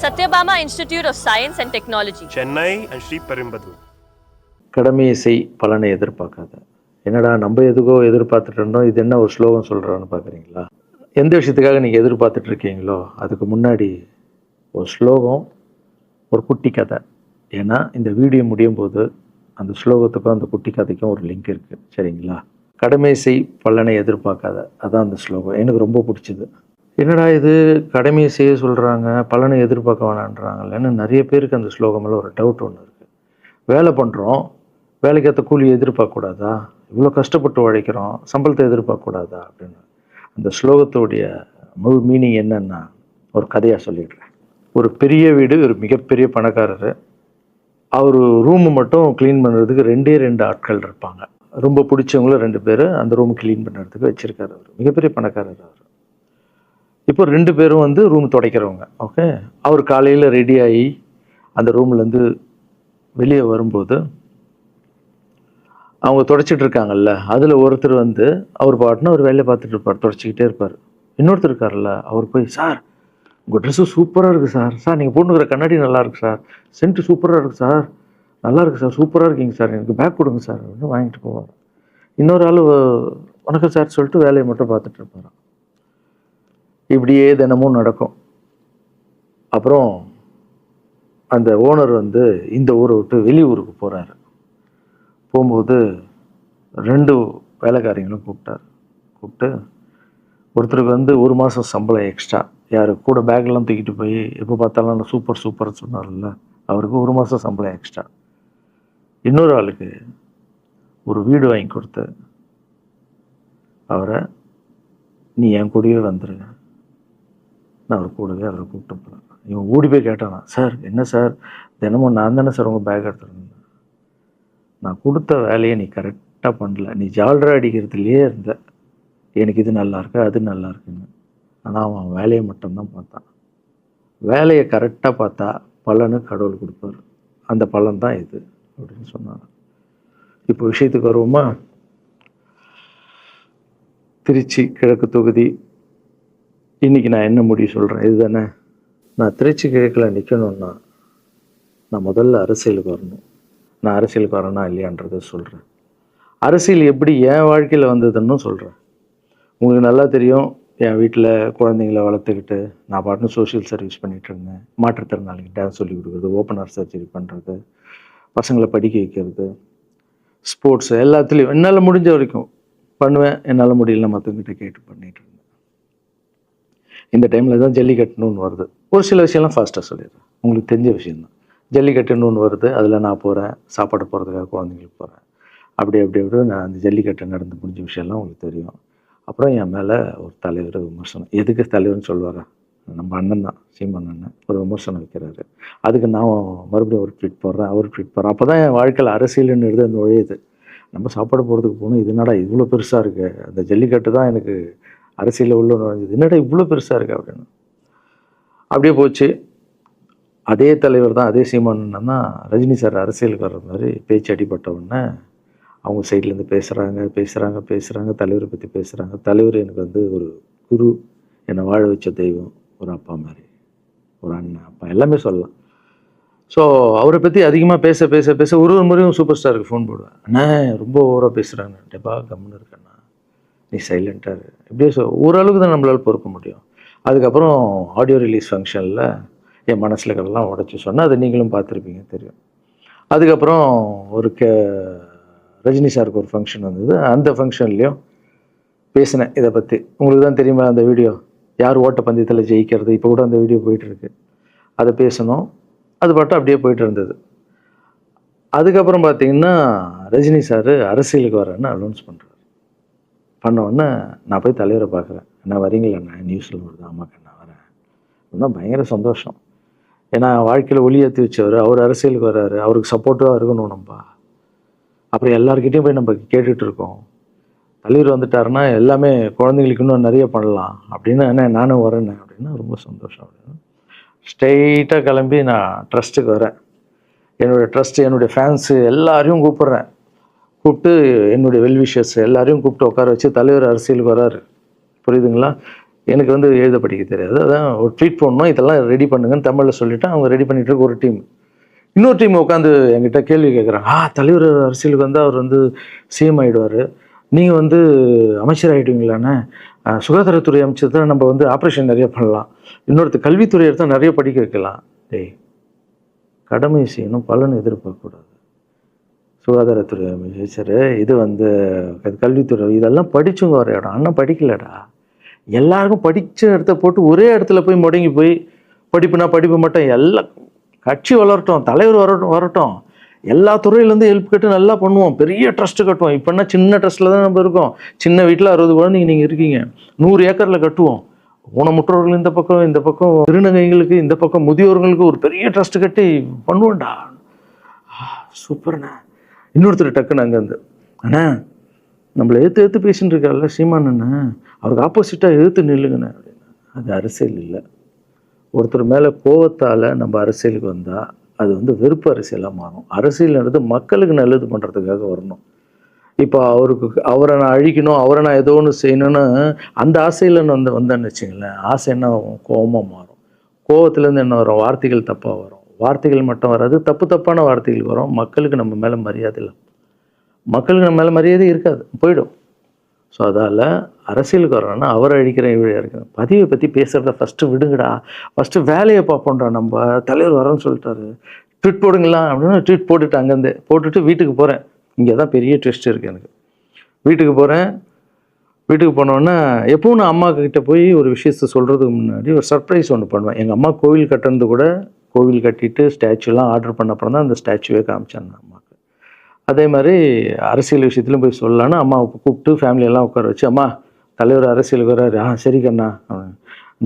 Satyabama Institute of Science and Technology, Chennai and Sri Perumbudur. கடமையை செய் பலனை எதிர்பார்க்காத. என்னடா நம்ம எதுக்கோ எதிர்பார்த்துட்டு இருந்தோம், இது என்ன ஒரு ஸ்லோகம் சொல்கிறான்னு பார்க்குறீங்களா? எந்த விஷயத்துக்காக நீங்கள் எதிர்பார்த்துட்டு இருக்கீங்களோ அதுக்கு முன்னாடி ஒரு ஸ்லோகம், ஒரு குட்டி கதை. ஏன்னா இந்த வீடியோ முடியும் போது அந்த ஸ்லோகத்துக்கும் அந்த குட்டி கதைக்கும் ஒரு லிங்க் இருக்குது, சரிங்களா? கடமை செய் பலனை எதிர்பார்க்காத, அதான் அந்த ஸ்லோகம். எனக்கு ரொம்ப பிடிச்சிது. என்னடா இது கடமையை செய்ய சொல்கிறாங்க, பலனை எதிர்பார்க்க வேணான்றாங்கல்லன்னு நிறைய பேருக்கு அந்த ஸ்லோகமில் ஒரு டவுட் ஒன்று இருக்குது. வேலை பண்ணுறோம், வேலைக்கேற்ற கூலி எதிர்பார்க்கக்கூடாதா? இவ்வளோ கஷ்டப்பட்டு உழைக்கிறோம், சம்பளத்தை எதிர்பார்க்கக்கூடாதா அப்படின்னு. அந்த ஸ்லோகத்துடைய முழு மீனிங் என்னன்னா ஒரு கதையாக சொல்லிடுறேன். ஒரு பெரிய வீடு, ஒரு மிகப்பெரிய பணக்காரர். அவர் ரூமு மட்டும் க்ளீன் பண்ணுறதுக்கு ரெண்டு ஆட்கள் இருப்பாங்க. ரொம்ப பிடிச்சவங்களும் 2 பேர் அந்த ரூம் க்ளீன் பண்ணுறதுக்கு வச்சுருக்காரு. அவர் மிகப்பெரிய பணக்காரர். அவர் இப்போ 2 பேரும் வந்து ரூம் துடைக்கிறவங்க. ஓகே, அவர் காலையில் ரெடி ஆகி அந்த ரூம்லேருந்து வெளியே வரும்போது அவங்க துடைச்சிட்டு இருக்காங்கல்ல, அதில் ஒருத்தர் வந்து அவர் பாட்டுன்னு ஒரு வேலையை பார்த்துட்டு இருப்பார், துடைச்சிக்கிட்டே இருப்பார். இன்னொருத்தர் இருக்கார்ல, அவர் போய், சார் உங்கள் ட்ரெஸ்ஸு சூப்பராக இருக்குது சார், சார் நீங்கள் போட்டுக்கிற கண்ணாடி நல்லா இருக்குது சார், சென்ட்டு சூப்பராக இருக்குது சார், நல்லா இருக்குது சார், சூப்பராக இருக்கீங்க சார், எனக்கு பேக் கொடுங்க சார் அப்படின்னு வாங்கிட்டு போவார். இன்னொரு ஆள் வணக்கம் சார் சொல்லிட்டு வேலையை மட்டும் பார்த்துட்டு இருப்பார். இப்படியே தினமும் நடக்கும். அப்புறம் அந்த ஓனர் வந்து இந்த ஊரை விட்டு வெளியூருக்கு போகிறாரு. போகும்போது 2 வேலைக்காரங்களும் கூப்பிட்டு ஒருத்தருக்கு வந்து 1 மாதம் சம்பளம் எக்ஸ்ட்ரா, யார் கூட பேக்லாம் தூக்கிட்டு போய் எப்போ பார்த்தாலும் நான் சூப்பர்னு சொன்னார்ல, அவருக்கு 1 மாதம் சம்பளம் எக்ஸ்ட்ரா. இன்னொரு ஆளுக்கு ஒரு வீடு வாங்கி கொடுத்து அவரை, நீ என் கூடவே வந்துடுங்க, நான் அவர் கூடவே அவரை கூப்பிட்டு போகிறேன். இவன் ஓடி போய் கேட்டானா, சார் என்ன சார் தினமும் நான் தானே சார் உங்கள் பேக் எடுத்துருந்தேன், நான் கொடுத்த வேலையை நீ கரெக்டாக பண்ணல, நீ ஜால்ரா அடிக்கிறதுலையே இருந்த, எனக்கு இது நல்லா இருக்கு அது நல்லா இருக்குன்னு. ஆனால் அவன் வேலையை மட்டும்தான் பார்த்தான். வேலையை கரெக்டாக பார்த்தா பலனு கடவுள் கொடுப்பார், அந்த பலன் தான் இது அப்படின்னு சொன்னான். இப்போ விஷயத்துக்கு வருவோமா? திருச்சி கிழக்கு தொகுதி. இன்றைக்கி நான் என்ன முடிவு சொல்கிறேன் இதுதானே. நான் திருச்சி கிழக்கில் நிற்கணுன்னா நான் முதல்ல அரசியலுக்கு வரணும். நான் அரசியலுக்கு வரேனா இல்லையான்றதை சொல்கிறேன். அரசியல் எப்படி என் வாழ்க்கையில் வந்ததுன்னு சொல்கிறேன். உங்களுக்கு நல்லா தெரியும், என் வீட்டில் குழந்தைங்கள வளர்த்துக்கிட்டு நான் பாட்டுன்னு சோஷியல் சர்வீஸ் பண்ணிகிட்டு இருந்தேன். மாற்றுத்திறனாளிக்கு டான்ஸ் சொல்லி கொடுக்குறது, ஓப்பனர் சர்ஜரி பண்ணுறது, பசங்களை படிக்க வைக்கிறது, ஸ்போர்ட்ஸு, எல்லாத்துலேயும் என்னால் முடிஞ்ச வரைக்கும் பண்ணுவேன். என்னால் முடியல மற்றவங்கிட்ட கேட்டு பண்ணிகிட்டு இருந்தேன். இந்த டைமில் தான் ஜல்லிக்கட்டுன்னு ஒன்று வருது. ஒரு சில விஷயம்லாம் ஃபாஸ்ட்டாக சொல்லிடுறேன், உங்களுக்கு தெரிஞ்ச விஷயந்தான். ஜல்லிக்கட்டுன்னு ஒன்று வருது, அதில் நான் போகிறேன், சாப்பாடு போகிறதுக்காக குழந்தைங்களுக்கு போகிறேன். அப்படி நான் அந்த ஜல்லிக்கட்டு நடந்து முடிஞ்ச விஷயம்லாம் உங்களுக்கு தெரியும். அப்புறம் என் மேலே ஒரு தலைவர் விமர்சனம், எதுக்கு தலைவர்னு சொல்லுவாரா, நம்ம அண்ணன் தான், சீமான் அண்ணன் ஒரு விமர்சனம் வைக்கிறாரு. அதுக்கு நான் மறுபடியும் ஒரு ட்வீட் போடுறேன், அவர் ட்வீட் போடுறேன். அப்போ தான் என் வாழ்க்கையில் அரசியல்னு அந்த நுழையுது. நம்ம சாப்பாடு போகிறதுக்கு போகணும், இது என்னடா இவ்வளோ பெருசாக இருக்குது, அந்த ஜல்லிக்கட்டு தான் எனக்கு அரசியலில் உள்ள நுழைஞ்சது, என்னடா இவ்வளோ பெருசாக இருக்குது அப்படின்னு. அப்படியே போச்சு. அதே தலைவர் தான், அதே சீமான் தான் ரஜினி சார் அரசியலுக்கு வர்ற மாதிரி பேச்சு அடிபட்ட உடனே அவங்க சைட்லேருந்து பேசுகிறாங்க, தலைவரை பற்றி பேசுகிறாங்க. தலைவர் எனக்கு வந்து ஒரு குரு, என்னை வாழ வச்ச தெய்வம், ஒரு அப்பா மாதிரி, ஒரு அண்ணன், அப்பா எல்லாமே சொல்லலாம். ஸோ அவரை பற்றி அதிகமாக பேச ஒரு முறையும் சூப்பர் ஸ்டாருக்கு ஃபோன் போடுவேன், அண்ணா ரொம்ப ஓவராக பேசுகிறாங்க, டெப்பா கம்முன்னு இருக்கண்ணா, நீ சைலண்ட்டாக இப்படியே ஓரளவுக்கு தான் நம்மளால் பொறுக்க முடியும். அதுக்கப்புறம் ஆடியோ ரிலீஸ் ஃபங்க்ஷனில் என் மனசில் கடலாம் உடச்சி சொன்னேன், அதை நீங்களும் பார்த்துருப்பீங்க, தெரியும். அதுக்கப்புறம் ஒரு ரஜினி சாருக்கு ஒரு ஃபங்க்ஷன் வந்தது, அந்த ஃபங்க்ஷன்லேயும் பேசினேன் இதை பற்றி. உங்களுக்கு தான் தெரியுமா அந்த வீடியோ, யார் ஓட்டப்பந்தயத்தில் ஜெயிக்கிறது, இப்போ கூட அந்த வீடியோ போயிட்டுருக்கு. அதை பேசணும், அது பாட்டு அப்படியே போயிட்டு இருந்தது. அதுக்கப்புறம் பார்த்தீங்கன்னா ரஜினி சார் அரசியலுக்கு வரேன்னு அனௌன்ஸ் பண்ணோடனே நான் போய் தலைவரை பார்க்குறேன், என்ன வரீங்களா, நியூஸில் வருது, ஆமாக்கா நான் வரேன் அப்படின்னா பயங்கர சந்தோஷம். ஏன்னா வாழ்க்கையில் ஒளி ஏற்றி வச்சவர், அவர் அரசியலுக்கு வர்றாரு, அவருக்கு சப்போர்ட்டிவாக இருக்கணும் நம்ம. அப்புறம் எல்லாருக்கிட்டையும் போய் நம்ம கேட்டுட்ருக்கோம், தலைவர் வந்துட்டாருன்னா எல்லாமே குழந்தைங்களுக்கு இன்னும் நிறைய பண்ணலாம் அப்படின்னு, என்ன நானும் வரேன் அப்படின்னா ரொம்ப சந்தோஷம் அப்படின்னு ஸ்ட்ரெயிட்டாக கிளம்பி நான் ட்ரஸ்ட்டுக்கு வரேன். என்னுடைய ட்ரஸ்ட்டு, என்னுடைய ஃபேன்ஸு எல்லாரையும் கூப்பிட்டு என்னுடைய வெல்விஷர்ஸ் எல்லாரையும் கூப்பிட்டு உட்கார வச்சு தலைவர் அரசியலுக்கு வராரு, புரியுதுங்களா? எனக்கு வந்து எழுத படிக்க தெரியாது. அதான் ஒரு ட்வீட் போடணும், இதெல்லாம் ரெடி பண்ணுங்கன்னு தமிழில் சொல்லிவிட்டு அவங்க ரெடி பண்ணிட்டு இருக்க ஒரு டீம். இன்னொரு டீம் உட்காந்து என்கிட்ட கேள்வி கேட்குறாங்க. தலைவர் அரசியலுக்கு வந்து அவர் வந்து சிஎம் ஆகிடுவார், நீங்கள் வந்து அமைச்சர் ஆகிடுவீங்களாண்ணே, சுகாதாரத்துறை அமைச்சர் தான் நம்ம வந்து ஆப்ரேஷன் நிறைய பண்ணலாம், இன்னொருத்தர் கல்வித்துறை எடுத்தால் நிறைய படிக்க வைக்கலாம். டேய், கடமை செய்யணும், பலன் எதிர்பார்க்கக்கூடாது. சுகாதாரத்துறை அமைச்சர், இது வந்து கல்வித்துறை, இதெல்லாம் படிச்சுங்க வர இடம். அண்ணன் படிக்கலடா. எல்லாருக்கும் படித்த இடத்த போட்டு ஒரே இடத்துல போய் முடங்கி போய் படிப்புனா படிப்பு மட்டும், எல்லாம் கட்சி வளரட்டும், தலைவர் வரட்டும், எல்லா துறையிலேருந்து ஹெல்ப் கேட்டு நல்லா பண்ணுவோம், பெரிய ட்ரஸ்ட்டு கட்டுவோம். இப்போன்னா சின்ன ட்ரஸ்ட்டில் தான் நம்ம இருக்கோம். சின்ன வீட்டில் 60 குழந்தைங்க நீங்கள் இருக்கீங்க, 100 ஏக்கரில் கட்டுவோம். ஊனமுற்றோர்கள் இந்த பக்கம் திருநங்கைகளுக்கு இந்த பக்கம் முதியோர்களுக்கு ஒரு பெரிய ட்ரஸ்ட்டு கட்டி பண்ணுவோம்டா. சூப்பர்ண்ணா. இன்னொருத்தர் டக்குன்னு அங்கேருந்து, அண்ணா நம்மளை எதிர்த்து பேசின்னு இருக்கார்ல சீமான் அண்ணா, அவருக்கு ஆப்போசிட்டாக எதிர்த்து நில்லுங்கண்ணே அப்படின்னா. அது அரசியல் இல்லை. ஒருத்தர் மேலே கோவத்தால் நம்ம அரசியலுக்கு வந்தால் அது வந்து வெறுப்பு அரசியலாக மாறும். அரசியல்ன்றது மக்களுக்கு நல்லது பண்ணுறதுக்காக வரணும். இப்போ அவரை நான் அழிக்கணும், அவரை நான் ஏதோ ஒன்று செய்யணும்னு அந்த ஆசையில் வந்தேன்னு வச்சுங்களேன், ஆசை என்ன ஆகும், கோபமாக மாறும். கோவத்துலேருந்து என்ன வரும், வார்த்தைகள் தப்பாக வரும். வார்த்தைகள் மட்டும் வராது, தப்பான வார்த்தைகள் வரும். மக்களுக்கு நம்ம மேலே மரியாதை இல்லை, மக்களுக்கு நம்ம மேலே மரியாதை இருக்காது, போயிடும். ஸோ அதால் அரசியலுக்கு வரணும்னா அவரை அழிக்கிற இவழியாக இருக்குது. பதிவை பற்றி பேசுகிறத ஃபஸ்ட்டு விடுங்கடா, ஃபஸ்ட்டு வேலையை பார்ப்போம்டா. நம்ம தலைவர் வரேன்னு சொல்லிட்டாரு, ட்வீட் போடுங்களா அப்படின்னு ட்வீட் போட்டுட்டு அங்கேருந்து போட்டுட்டு வீட்டுக்கு போகிறேன். இங்கே தான் பெரிய ட்விஸ்ட் இருக்குது எனக்கு. வீட்டுக்கு போகிறேன். வீட்டுக்கு போனோன்னா எப்பவும் நான் அம்மா கிட்டே போய் ஒரு விஷயத்த சொல்கிறதுக்கு முன்னாடி ஒரு சர்ப்ரைஸ் ஒன்று பண்ணுவேன். எங்கள் அம்மா கோவில் கட்டுறது கூட, கோவில் கட்டிட்டு ஸ்டாச்சுலாம் ஆர்டர் பண்ண அப்புறம் தான் அந்த ஸ்டாச்சுவே காமிச்சாங்க அம்மாவுக்கு. அதே மாதிரி அரசியல் விஷயத்துலையும் போய் சொல்லலான்னு அம்மாவை கூப்பிட்டு ஃபேமிலியெல்லாம் உட்கார வச்சு, அம்மா தலைவர் அரசியலுக்கு வர்றாரு, சரி கண்ணா,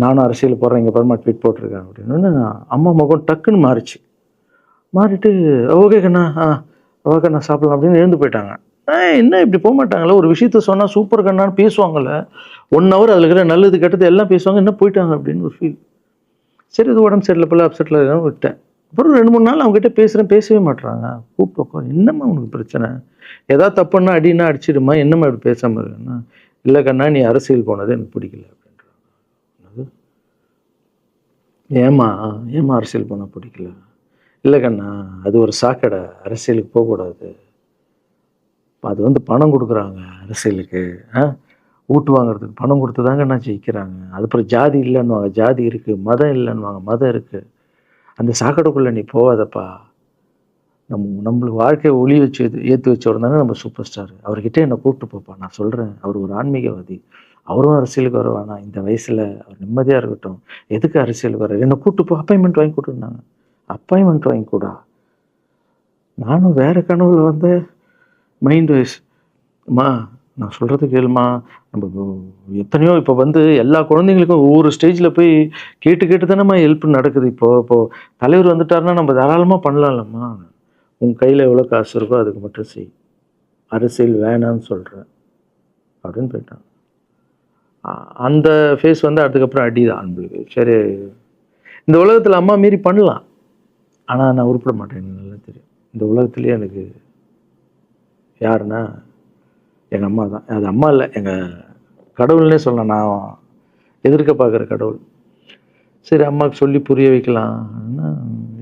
நானும் அரசியல் போடுறேன், இங்கே பரமா ட்வீட் போட்டிருக்கேன் அப்படின்னு. அம்மா முகம் டக்குன்னு மாறிட்டு ஓகே கண்ணா, ஓகே கண்ணா சாப்பிடலாம் அப்படின்னு எழுந்து போயிட்டாங்க. என்ன இப்படி போக மாட்டாங்களே, ஒரு விஷயத்த சொன்னால் சூப்பர் கண்ணான்னு பேசுவாங்கள்ல, 1 hour அதில் இருக்கிற நல்லது கெட்டது எல்லாம் பேசுவாங்க, என்ன போயிட்டாங்க அப்படின்னு ஒரு ஃபீல். சரி, இது உடம்பு சரியில்லை போல, அப்செட்டில் இருக்கான்னு விட்டேன். அப்புறம் 2-3 நாள் அவங்ககிட்ட பேசவே மாட்டுறாங்க. கூப்பிட்டு உட்காரு, என்னம்மா உனக்கு பிரச்சனை, ஏதாவது தப்புன்னா அடின்னா அடிச்சிடுமா, என்னம்மா இப்படி பேசாமல் இருக்குன்னா, இல்லை கண்ணா நீ அரசியல் போனது எனக்கு பிடிக்கல அப்படின்றாங்க. ஏமா அரசியல் போனால் பிடிக்கல? இல்லை கண்ணா, அது ஒரு சாக்கடை, அரசியலுக்கு போகக்கூடாது. அது வந்து பணம் கொடுக்குறாங்க அரசியலுக்கு, ஓட்டு வாங்குறதுக்கு பணம் கொடுத்து தாங்க நான் ஜெயிக்கிறாங்க. அதுக்கப்புறம் ஜாதி இல்லைன்னுவாங்க, ஜாதி இருக்குது, மதம் இல்லைன்னுவாங்க, மதம் இருக்குது. அந்த சாக்கடைக்குள்ளே நீ போகாதப்பா. நம்மளுக்கு வாழ்க்கையை ஒளி வச்சு ஏற்றி வச்சவர் தாங்க நம்ம சூப்பர் ஸ்டார். அவர்கிட்ட என்னை கூப்பிட்டு போப்பா, நான் சொல்கிறேன், அவர் ஒரு ஆன்மீகவாதி, அவரும் அரசியலுக்கு வர வேணாம், இந்த வயசில் அவர் நிம்மதியாக இருக்கட்டும், எதுக்கு அரசியலுக்கு வர, என்னை கூப்பிட்டு போ, அப்பாயின்மெண்ட் வாங்கி கொடுத்துருந்தாங்க. அப்பாயின்மெண்ட் வாங்கி கூடா? நானும் வேறு கனவுல வந்து மைண்ட் வைஸ், அம்மா நான் சொல்கிறது கேளுமா, நம்ம எத்தனையோ இப்போ வந்து எல்லா குழந்தைங்களுக்கும் ஒவ்வொரு ஸ்டேஜில் போய் கேட்டு தானேம்மா ஹெல்ப் நடக்குது. இப்போது தலைவர் வந்துட்டாருன்னா நம்ம தாராளமாக பண்ணலாம்லம்மா, உன் கையில் எவ்வளோ காசு இருக்கோ அதுக்கு மட்டும் செய், அரசியல் வேணான்னு சொல்கிறேன் அப்படின்னு போயிட்டான். அந்த ஃபேஸ் வந்து அதுக்கப்புறம் அடிதான் நம்மளுக்கு. சரி, இந்த உலகத்தில் அம்மா மீறி பண்ணலாம், ஆனால் நான் உருப்பிட மாட்டேன், எனக்கு நல்லா தெரியும். இந்த உலகத்துலேயே எனக்கு யாருன்னா எங்கள் அம்மா தான். அது அம்மா இல்லை, எங்கள் கடவுள்னே சொல்லலாம், நான் எதிர்க்க பார்க்குற கடவுள். சரி, அம்மாவுக்கு சொல்லி புரிய வைக்கலாம்,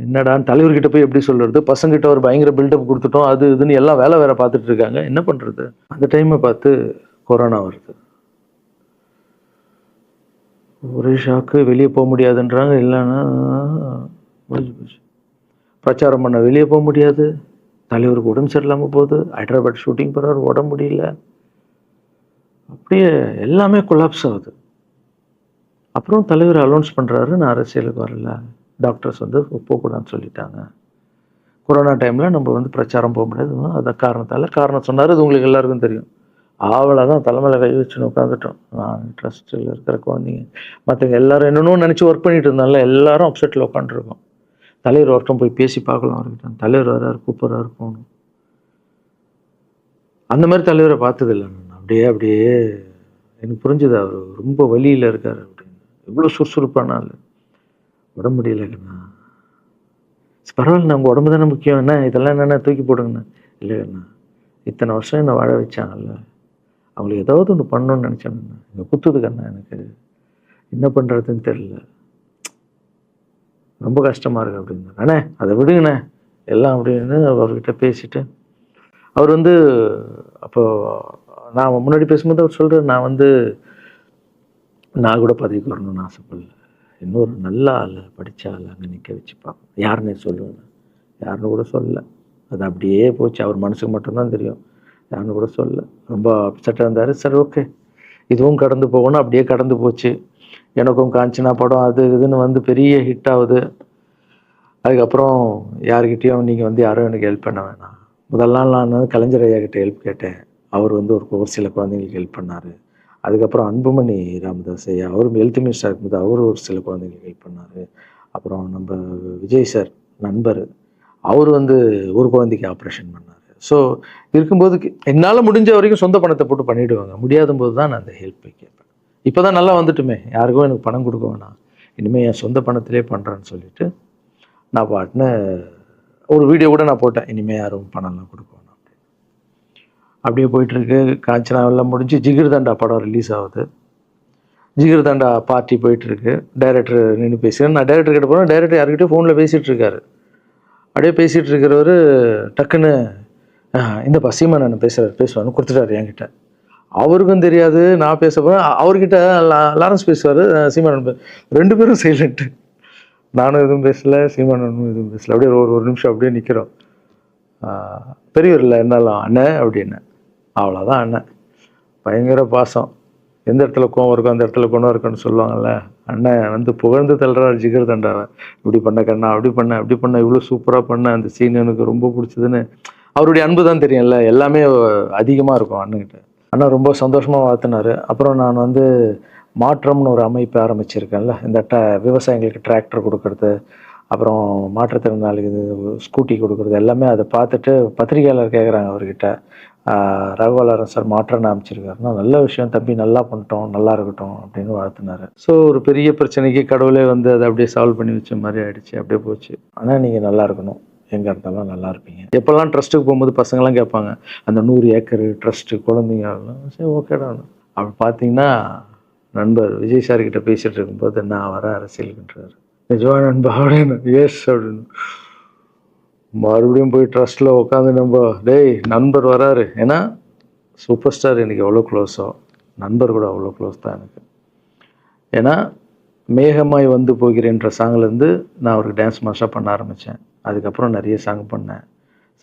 என்னடான்னு தலைவர்கிட்ட போய் எப்படி சொல்கிறது, பசங்கிட்ட ஒரு பயங்கர பில்டப் கொடுத்துட்டோம், அது இதுன்னு எல்லாம் வேலை பார்த்துட்டு இருக்காங்க, என்ன பண்ணுறது. அந்த டைமை பார்த்து கொரோனா வருது. ஒரே ஷாக்கு, வெளியே போக முடியாதுன்றாங்க, இல்லைன்னா முடிஞ்சு போச்சு. பிரச்சாரம் பண்ண வெளியே போக முடியாது, தலைவருக்கு உடம்பு சரியில்லாமல் போகுது, ஹைதராபாத் ஷூட்டிங் போகிறார், உடம்பு முடியல, அப்படியே எல்லாமே கொலாப்ஸ் ஆகுது. அப்புறம் தலைவர் அலௌன்ஸ் பண்ணுறாரு, நான் அரசியலுக்கு வரல, டாக்டர்ஸ் வந்து போகக்கூடாதுன்னு சொல்லிட்டாங்க, கொரோனா டைமில் நம்ம வந்து பிரச்சாரம் போக முடியாது, அந்த காரணம் சொன்னார், அது உங்களுக்கு எல்லாருக்கும் தெரியும். ஆவலை தான் தலைமையில் கை வச்சுன்னு உட்காந்துட்டோம். நான் ட்ரஸ்ட்டில் இருக்கிற குழந்தைங்க மற்றவங்க எல்லோரும் என்னென்னோ நினச்சி ஒர்க் பண்ணிட்டு இருந்தால எல்லாரும் அப்செட்டில் உட்காந்துருக்கோம். தலைவர் ஒருத்தம் போய் பேசி பார்க்கலாம் அவர்கிட்ட, தலைவர் வர்றாரு, கூப்பிட்றாரு, போகணும். அந்த மாதிரி தலைவரை பார்த்ததில்லை நான். அப்படியே எனக்கு புரிஞ்சுது, அவர் ரொம்ப வலியில் இருக்கார் அப்படின்னு. எவ்வளோ சுறுசுறுப்பானால உடம்பு முடியலைங்கண்ணா. பரவாயில்ல, உங்கள் உடம்பு தானே முக்கியம், என்ன இதெல்லாம் என்னென்ன தூக்கி போடுங்கண்ணா. இல்லைங்கண்ணா, இத்தனை வருஷம் என்னை வாழ வச்சாங்கல்ல, அவங்களுக்கு ஏதாவது ஒன்று பண்ணணும்னு நினச்சேங்கண்ணா, இங்கே குத்துதுக்கண்ணா எனக்கு. என்ன பண்ணுறதுன்னு தெரியல, ரொம்ப கஷ்டமாக இருக்குது அப்படின்னு. அண்ணே அதை விடுங்கண்ணே எல்லாம் அப்படின்னு அவர்கிட்ட பேசிட்டு, அவர் வந்து அப்போ நான் முன்னாடி பேசும்போது அவர் சொல்கிறார், நான் கூட பதவிக்கு வரணும்னு ஆசைப்படல, இன்னொரு நல்ல ஆளை படித்த ஆளை அங்கே நிற்க வச்சு பார்க்கணும். யாருன்னே சொல்லுவேன், யாருன்னு கூட சொல்லலை. அது அப்படியே போச்சு. அவர் மனசுக்கு மட்டும்தான் தெரியும், யாருன்னு கூட சொல்லலை. ரொம்ப அப்செட்டாக இருந்தார். சரி ஓகே, இதுவும் கடந்து போகணும். அப்படியே கடந்து போச்சு. எனக்கும் காஞ்சனா படம் அது இதுன்னு பெரிய ஹிட் ஆகுது. அதுக்கப்புறம் யார்கிட்டையும் நீங்கள் யாரும் எனக்கு ஹெல்ப் பண்ண வேணாம். முதல் நாள் நான் கலைஞர் ஐயா கிட்ட ஹெல்ப் கேட்டேன். அவர் ஒரு சில குழந்தைங்களுக்கு ஹெல்ப் பண்ணார். அதுக்கப்புறம் அன்புமணி ராமதாஸ் ஐயா, அவரும் ஹெல்த் மினிஸ்டர் இருக்கும்போது அவர் ஒரு சில குழந்தைங்களுக்கு ஹெல்ப் பண்ணார். அப்புறம் நம்ம விஜய் சார் நண்பர், அவர் ஒரு குழந்தைக்கு ஆப்ரேஷன் பண்ணார். ஸோ இருக்கும்போது என்னால் முடிஞ்ச வரைக்கும் சொந்த பணத்தை போட்டு பண்ணிவிடுவாங்க. முடியாத போது தான் நான் அந்த ஹெல்ப்பை கேட்பேன். இப்போ தான் நல்லா வந்துட்டுமே, யாருக்கும் எனக்கு பணம் கொடுக்க வேணாம், இனிமேல் என் சொந்த பணத்திலே பண்ணுறேன்னு சொல்லிட்டு நான் பாட்டுன்னு ஒரு வீடியோ கூட நான் போட்டேன், இனிமேல் யாரும் பணம்லாம் கொடுக்க வேணாம் அப்படின்னு. அப்படியே போயிட்டுருக்கு. காஞ்சனாவெல்லாம் முடிஞ்சு ஜிகிர் தண்டா படம் ரிலீஸ் ஆகுது. ஜிகிர் தண்டா பார்ட்டி போயிட்டுருக்கு. டைரக்டர் நின்று பேசுகிறேன். நான் டைரக்டர் கிட்ட போகிறேன். டைரக்டர் யார்கிட்டயோ ஃபோனில் பேசிகிட்டு இருக்காரு. அப்படியே பேசிகிட்டு இருக்கிறவர் டக்குன்னு இந்தப்பா சீமான் நான் பேசுவான்னு கொடுத்துட்டாரு என்கிட்ட. அவருக்கும் தெரியாது நான் பேச போகிறேன். அவர்கிட்ட லாரன்ஸ் பேசுவார், சீமான் ரெண்டு பேரும் சைலண்ட்டு. நானும் எதுவும் பேசலை, சீமானும் எதுவும் பேசலை. அப்படியே ஒரு நிமிஷம் அப்படியே நிற்கிறோம். பெரியவர் இல்லை என்னாலும் அண்ணன் அப்படின்னு, அவ்வளோதான் அண்ணன். பயங்கர பாசம். எந்த இடத்துல கோவம் இருக்கும் அந்த இடத்துல குணம் இருக்குன்னு சொல்லுவாங்கள்ல. அண்ணன் புகழ்ந்து தள்ளுறாரு ஜிகர் தண்டாவை. இப்படி பண்ண கண்ணா, அப்படி பண்ண இவ்வளோ சூப்பராக பண்ண, அந்த சீன் எனக்கு ரொம்ப பிடிச்சதுன்னு. அவருடைய அன்பு தான் தெரியும்ல, எல்லாமே அதிகமாக இருக்கும் அண்ணன்கிட்ட. அண்ணா ரொம்ப சந்தோஷமாக வாழ்த்தினார். அப்புறம் நான் மாற்றம்னு ஒரு அமைப்பு ஆரம்பிச்சிருக்கேன்ல, இந்த விவசாயிகளுக்கு டிராக்டர் கொடுக்கறது, அப்புறம் மாற்றுத்திறனாளிக்கு ஸ்கூட்டி கொடுக்குறது, எல்லாமே அதை பார்த்துட்டு பத்திரிகையாளர் கேட்குறாங்க அவர்கிட்ட, ரகுவலரன் சார் மாற்றம்னு அமைச்சிருக்காருன்னா, நல்ல விஷயம் தம்பி, நல்லா பண்ணிட்டோம், நல்லா இருக்கட்டும் அப்படின்னு வாழ்த்தினார். ஸோ ஒரு பெரிய பிரச்சனைக்கு கடவுளே அதை அப்படியே சால்வ் பண்ணி வச்ச மாதிரி ஆயிடுச்சு. அப்படியே போச்சு. ஆனால் நீங்கள் நல்லா இருக்கணும், எங்கே இருந்தாலும் நல்லா இருப்பீங்க. எப்போல்லாம் ட்ரஸ்ட்டுக்கு போகும்போது பசங்களாம் கேட்பாங்க, அந்த 100 ஏக்கர் ட்ரஸ்ட்டு குழந்தைங்க, சரி ஓகேடா. அப்படி பார்த்தீங்கன்னா நண்பர் விஜய் சார்கிட்ட பேசிகிட்டு இருக்கும்போது நான் வர அரசியலுக்குன்றார். நிஜமா நண்பா அப்படின்னு. எஸ் அப்படின்னு. மறுபடியும் போய் ட்ரஸ்ட்டில் உட்காந்து டேய் நண்பர் வராரு. ஏன்னா சூப்பர் ஸ்டார் எனக்கு எவ்வளோ க்ளோஸோ, நண்பர் கூட அவ்வளோ க்ளோஸ் தான் எனக்கு. ஏன்னா மேகமாய் போகிறேன்ற சாங்லேருந்து நான் அவருக்கு டான்ஸ் மாஸ்டராக பண்ண ஆரம்பித்தேன். அதுக்கப்புறம் நிறைய சாங் பண்ணேன்,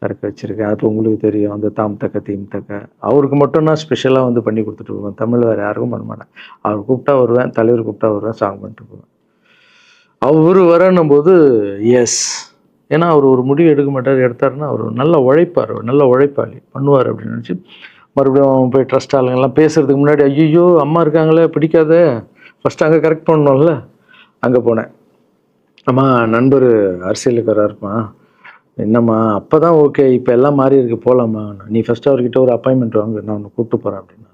சரக்கு வச்சுருக்கேன். அது உங்களுக்கு தெரியும், அந்த தாம் தக்க தீம் தக்க. அவருக்கு மட்டும் நான் ஸ்பெஷலாக பண்ணி கொடுத்துட்டு போவேன். தமிழ் வேறு யாருக்கும் பண்ண மாட்டேன். அவர் கூப்பிட்டா வருவேன், தலைவர் கூப்பிட்டா வருவேன், சாங் பண்ணிட்டு போவேன். அவர் வரணும் போது எஸ், ஏன்னா அவர் ஒரு முடிவு எடுக்க மாட்டார், எடுத்தாருன்னா அவர் நல்லா உழைப்பார், நல்ல உழைப்பாளி, பண்ணுவார் அப்படின்னு நினச்சி மறுபடியும் போய் ட்ரஸ்ட் ஆளுங்கெல்லாம் பேசுகிறதுக்கு முன்னாடி, ஐயோ அம்மா இருக்காங்களே பிடிக்காத, ஃபஸ்ட்டு அங்கே கரெக்ட் பண்ணணும்ல. அங்கே போனேன். அம்மா நண்பர் அரசியலுக்கு வராருப்பா. என்னம்மா அப்போ தான் ஓகே, இப்போ எல்லாம் மாறி இருக்கு, போகலாமா, நீ ஃபஸ்ட்டு அவர்கிட்ட ஒரு அப்பாயின்மெண்ட் வாங்க, நான் உன்னை கூப்பிட்டு போகிறேன் அப்படின்னா.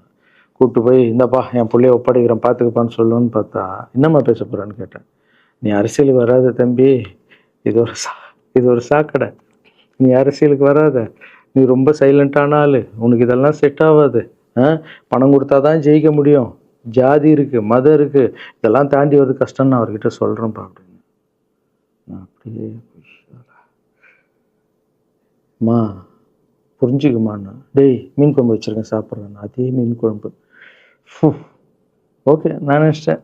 கூப்பிட்டு போய் இந்தப்பா என் பிள்ளைய ஒப்படைக்கிறேன் பார்த்துக்கப்பான்னு சொல்லுன்னு பார்த்தா, என்னம்மா பேச போகிறான்னு கேட்டேன். நீ அரசியலுக்கு வராத தம்பி, இது ஒரு சாக்கடை, நீ அரசியலுக்கு வராத, நீ ரொம்ப சைலண்டான ஆள், உனக்கு இதெல்லாம் செட் ஆகாது, பணம் கொடுத்தா தான் ஜெயிக்க முடியும், ஜாதி இருக்குது, மதம் இருக்குது, இதெல்லாம் தாண்டி வருது கஷ்டம்னு நான் அவர்கிட்ட சொல்கிறேன்ப்பா அப்படின்னு. நான் அப்படியே அம்மா புரிஞ்சுக்குமாண்ணா, டேய் மீன் குழம்பு வச்சுருக்கேன் சாப்பிட்றேன், அதே மீன் குழம்பு. ஓகே நான் நினச்சிட்டேன்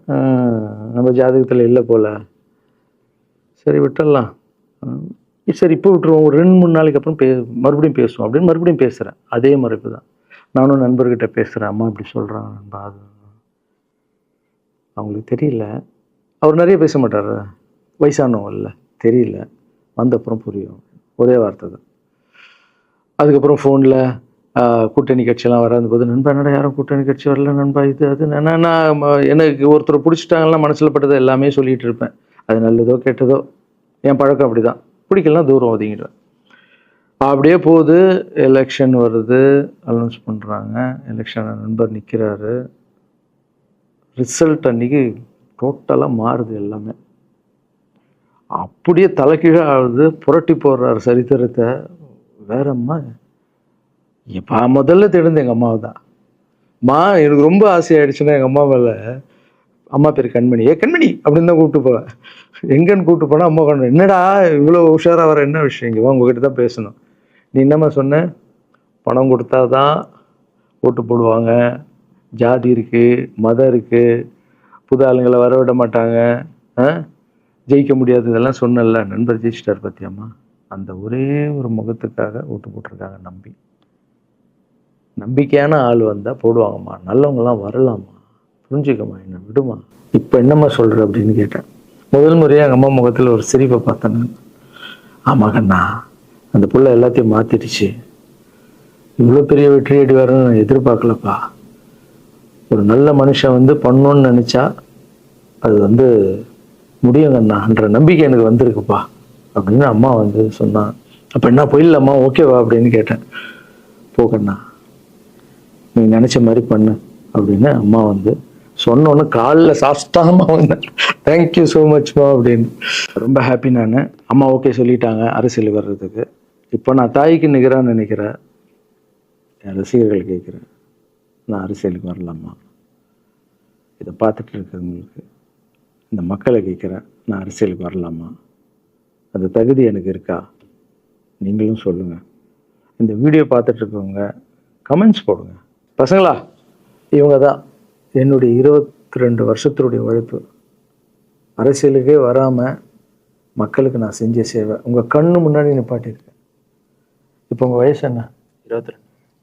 நம்ம ஜாதகத்தில் இல்லை போல், சரி விட்டுடலாம், சரி இப்போ விட்டுருவோம், ஒரு 2-3 நாளைக்கு அப்புறம் மறுபடியும் பேசுவோம் அப்படின்னு மறுபடியும் பேசுகிறேன். அதே மறுப்பு தான். நானும் நண்பர்கிட்ட பேசுகிறேன், அம்மா இப்படி சொல்கிறாங்க நண்பா, அது அவங்களுக்கு தெரியல, அவர் நிறைய பேச மாட்டார், வயசானவங்க இல்லை, தெரியல, வந்தப்புறம் புரியும், ஒரே வார்த்தை தான். அதுக்கப்புறம் ஃபோனில் கூட்டணி கட்சியெல்லாம் வராது போது, நண்பா என்னடா யாரும் கூட்டணி கட்சி வரல நண்பா, இது அது நான் எனக்கு ஒருத்தரை பிடிச்சிட்டாங்கன்னா மனசில் பட்டதை எல்லாமே சொல்லிகிட்டு இருப்பேன். அது நல்லதோ கெட்டதோ, என் பழக்கம் அப்படி தான், பிடிக்கலாம் தூரம் ஒதுங்கிடுவேன். அப்படியே போகுது. எலெக்ஷன் வருது, அனௌன்ஸ் பண்ணுறாங்க, எலெக்ஷன் நண்பர் நிற்கிறாரு. ரிசல்ட் அன்றைக்கி டோட்டலாக மாறுது எல்லாமே, அப்படியே தலைக்கீழாக ஆகுது, புரட்டி போடுறாரு சரித்திரத்தை. வேற அம்மா எப்போ முதல்ல தெரிந்து எங்கள் அம்மாவை தான். எனக்கு ரொம்ப ஆசையாயிடுச்சுன்னா எங்கள் அம்மா மேலே அம்மா பேர் கண்மணி. கண்மணி அப்படின்னு தான் கூப்பிட்டு போவேன். எங்கன்னு கூப்பிட்டு போனால் அம்மா கொண்டு என்னடா இவ்வளோ உஷாராக வர என்ன விஷயம் இங்கே வா உங்ககிட்ட தான் பேசணும். நீ என்னம்மா சொன்ன? பணம் கொடுத்தா தான் ஓட்டு போடுவாங்க, ஜாதி இருக்குது, மதம் இருக்குது, புது ஆளுங்களை வர விட மாட்டாங்க, ஜெயிக்க முடியாது, இதெல்லாம் சொன்னல. நண்பர் ஜெயிச்சிட்டார் பார்த்தியாம்மா. அந்த ஒரே ஒரு முகத்துக்காக ஓட்டு போட்டிருக்காங்க. நம்பிக்கையான ஆள் வந்தால் போடுவாங்கம்மா, நல்லவங்களாம் வரலாமா, புரிஞ்சுக்கம்மா, என்ன விடுமா. இப்போ என்னம்மா சொல்கிற அப்படின்னு கேட்டேன். முதல் முறையாக எங்கள் அம்மா முகத்தில் ஒரு சிரிப்பை பார்த்தேன் நான். ஆமாம் கண்ணா, அந்த புள்ள எல்லாத்தையும் மாற்றிடுச்சு, இவ்வளோ பெரிய வெற்றி அடி வரணும்னு நான் எதிர்பார்க்கலப்பா. ஒரு நல்ல மனுஷன் வந்து பண்ணணும்னு நினச்சா அது முடியுங்கண்ணான்ற நம்பிக்கை எனக்கு வந்திருக்குப்பா அப்படின்னு அம்மா சொன்னான். அப்போ என்ன போயிடலாமா, ஓகேவா அப்படின்னு கேட்டேன். போகண்ணா, நீ நினச்ச மாதிரி பண்ணு அப்படின்னு அம்மா சொன்னோன்னு காலில் சாஸ்தாகமாக வந்தேன். தேங்க்யூ ஸோ மச்மா அப்படின்னு. ரொம்ப ஹாப்பி நான். அம்மா ஓகே சொல்லிட்டாங்க அரசியல் வர்றதுக்கு. இப்போ நான் தாய்க்கு நிகரான்னு நினைக்கிறேன். என் ரசிகர்கள் கேட்குறேன், நான் அரசியலுக்கு வரலாமா? இதை பார்த்துட்டு இருக்கிறவங்களுக்கு, இந்த மக்களை கேட்குறேன், நான் அரசியலுக்கு வரலாமா? அந்த தகுதி எனக்கு இருக்கா? நீங்களும் சொல்லுங்கள். இந்த வீடியோ பார்த்துட்டு இருக்கவங்க கமெண்ட்ஸ் போடுங்க. பசங்களா, இவங்க தான் என்னுடைய 22 வருஷத்தினுடைய உழைப்பு. அரசியலுக்கே வராமல் மக்களுக்கு நான் செஞ்ச சேவை உங்கள் கண்ணு முன்னாடி நிப்பாட்டியிருக்கேன். இப்போ உங்கள் வயசு என்ன?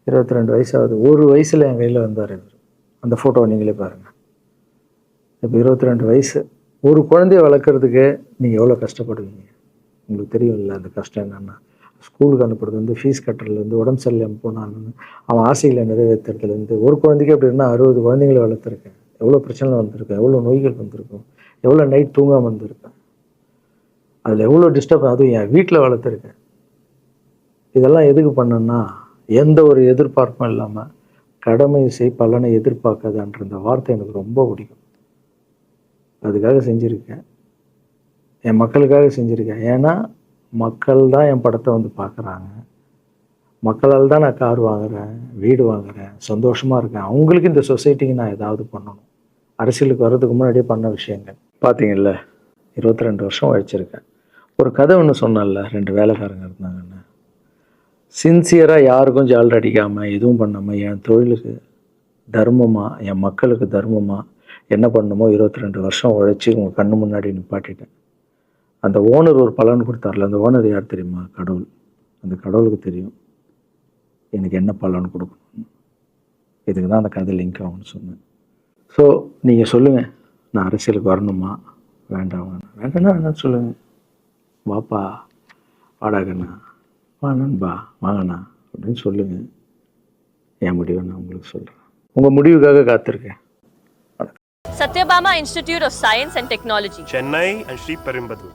22 வயசாகுது. ஒரு வயசில் என் கையில் வந்தார் இவர். அந்த ஃபோட்டோவை நீங்களே பாருங்கள். இப்போ 22 வயசு. ஒரு குழந்தைய வளர்க்குறதுக்கு நீங்கள் எவ்வளோ கஷ்டப்படுவீங்க உங்களுக்கு தெரியும்ல. அந்த கஷ்டம் என்னென்னா, ஸ்கூலுக்கு அனுப்புறது ஃபீஸ் கட்டுறதுலேருந்து, உடம்பு சரியில்லாமல் போனான்னு அவன் ஆசைகளை நிறைவேற்றுறதுலேருந்து, ஒரு குழந்தைக்கு அப்படி இருந்தால் 60 குழந்தைங்களை வளர்த்துருக்கேன். எவ்வளோ பிரச்சனை வந்திருக்கேன், எவ்வளோ நோய்கள் வந்திருக்கும், எவ்வளோ நைட் தூங்காமல் வந்திருக்கேன், அதில் எவ்வளோ டிஸ்டர்ப், அதுவும் என் வீட்டில் வளர்த்துருக்கேன். இதெல்லாம் எதுக்கு பண்ணேன்னா, எந்த ஒரு எதிர்பார்ப்பும் இல்லாமல் கடமை செய் பலனை எதிர்பார்க்காதான்ற இந்த வார்த்தை எனக்கு ரொம்ப பிடிக்கும். அதுக்காக செஞ்சுருக்கேன், என் மக்களுக்காக செஞ்சுருக்கேன். ஏன்னா மக்கள் தான் என் படத்தை பார்க்குறாங்க. மக்களால் தான் நான் கார் வாங்குகிறேன், வீடு வாங்குகிறேன், சந்தோஷமாக இருக்கேன். அவங்களுக்கு இந்த சொசைட்டிக்கு நான் ஏதாவது பண்ணணும். அரசியலுக்கு வர்றதுக்கு முன்னாடியே பண்ண விஷயங்கள் பார்த்தீங்கல்ல. 22 வருஷம் உழைச்சிருக்கேன். ஒரு கதை ஒன்று சொன்னேன்ல, 2 வேலைக்காரங்க இருந்தாங்கன்னு. சின்சியராக யாருக்கும் ஜால்ரா அடிக்காமல் எதுவும் பண்ணாமல் என் தொழிலுக்கு தர்மமாக, என் மக்களுக்கு தர்மமாக என்ன பண்ணணுமோ 22 வருஷம் உழைச்சி உங்கள் கண்ணு முன்னாடி நிப்பாட்டிட்டேன். அந்த ஓனர் ஒரு பலன் கொடுத்தார்ல, அந்த ஓனர் யார் தெரியுமா? கடவுள். அந்த கடவுளுக்கு தெரியும் எனக்கு என்ன பலன் கொடுக்கணும். இதுக்கு தான் அந்த கதை லிங்க் ஆகும்னு சொன்னேன். ஸோ நீங்கள் சொல்லுங்கள், நான் அரசியலுக்கு வரணுமா வேண்டாம்? வேண்டாம்னா வேணான்னு சொல்லுங்கள். வாப்பா, வாடாகண்ணா, வா நண்பா, வாங்கண்ணா அப்படின்னு சொல்லுங்கள். என் முடிவை நான் உங்களுக்கு சொல்கிறேன். உங்கள் முடிவுக்காக காத்திருக்கேன். Satyabama Institute of Science and Technology, Chennai and Sri Perumbudur.